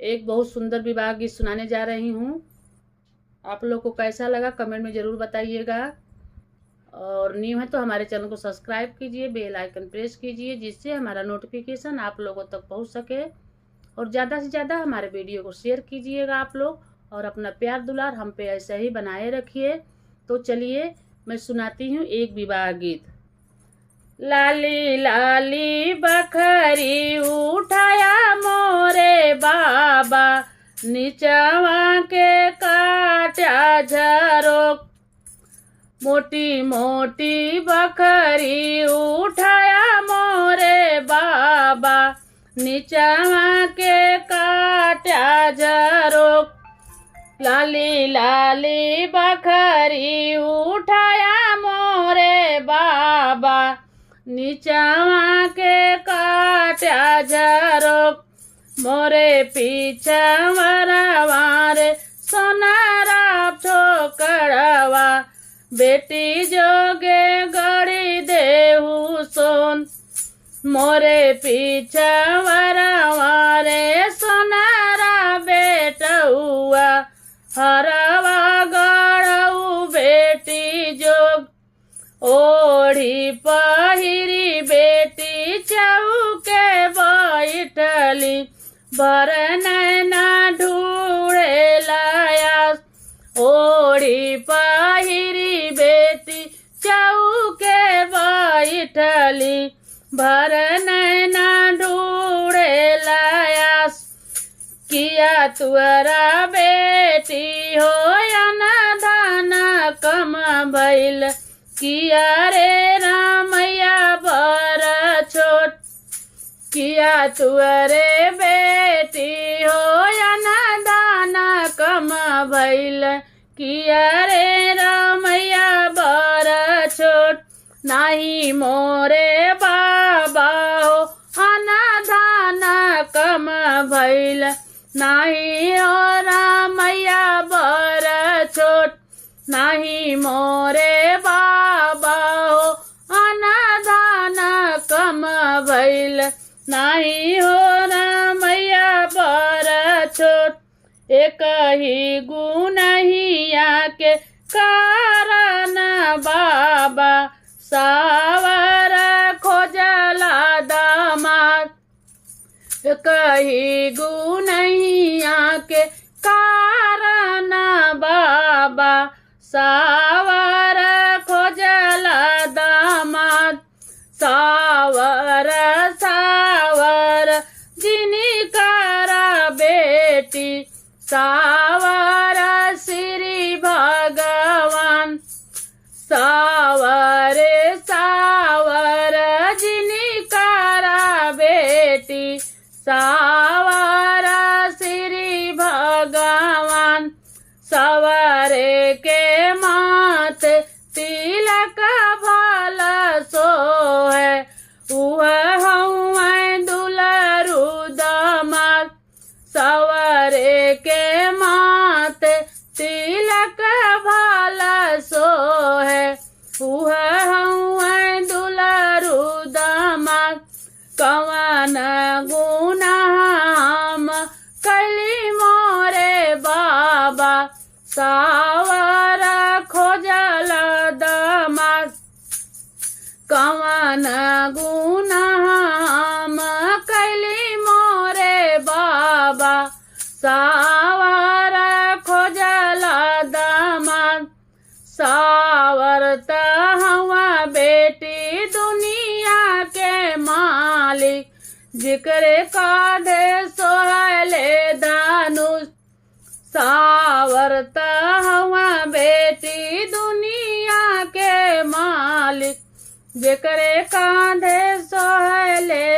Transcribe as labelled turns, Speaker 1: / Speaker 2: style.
Speaker 1: एक बहुत सुंदर विवाह गीत सुनाने जा रही हूँ। आप लोग को कैसा लगा कमेंट में ज़रूर बताइएगा। और न्यू है तो हमारे चैनल को सब्सक्राइब कीजिए, बेल आइकन प्रेस कीजिए, जिससे हमारा नोटिफिकेशन आप लोगों तक पहुँच सके। और ज़्यादा से ज़्यादा हमारे वीडियो को शेयर कीजिएगा आप लोग, और अपना प्यार दुलार हम पे ऐसे ही बनाए रखिए। तो चलिए मैं सुनाती हूँ एक विवाह गीत। लाली लाली बखरी उठाया मोरे बाबा, नीचवा के काटा झरोक। मोटी मोटी बखरी उठाया मोरे बाबा, नीचवा के काटा झरोक। लाली लाली बखरी उठाया मोरे बाबा, नीचवा के काटा झरोक। मोरे पीछे वरवारे सोनारा ठोकरवा, बेटी जोगे गड़ी देहु सोन। मोरे पीछे वरवारे सोनारा बेटुआ, हरवा गड़ऊ बेटी जोग। ओढ़ी पहिरी बेटी चौके बैठली, बर नैना ढूढ़े लायास। ओढ़ी पहिरी बेटी चौके बैठली, भर नैना ढूढ़े लायास। किया तुअरा बेटी हो अनधन कम भइल, किया रे रामैया बर छोट। किया तुअरे बेटी हो अनधन कम भइल, किया रे रामैया बर छोट। नाही मोरे बाबा हो अनधन कम भइल, नाही हो रामैया बर छोट। नाही मोरे बाबा हो अनधन कम भइल, नाही हो रामैया बर छोट। एक ही गुनहिया के कारण बाबा, सावर खोजला दामाद। एक ही गुनहिया के कारण बाबा, सावर खोजला दामाद। सावर सावर जिनकारा बेटी, सावर श्री भगवान। सावर सावर जिनकारा बेटी, सावर श्री भगवान। सवरे के मात तिलक भल सोहे, उह हउँ दुलरू दामाद। सवरे के मात तिलक भल सोहे, उह हउँ दुलरू दामाद। कवन गुनाह कैली मोरे बाबा, सावर खोजल दामाद। कवन गुनाह कैली मोरे बाबा, सावर खोजल दामाद। सावर त हवा बेटी दुनिया के मालिक, जिक्रे कांधे सोहले धनुष। सावर त हवा बेटी दुनिया के मालिक, जिक्रे कांधे सोहले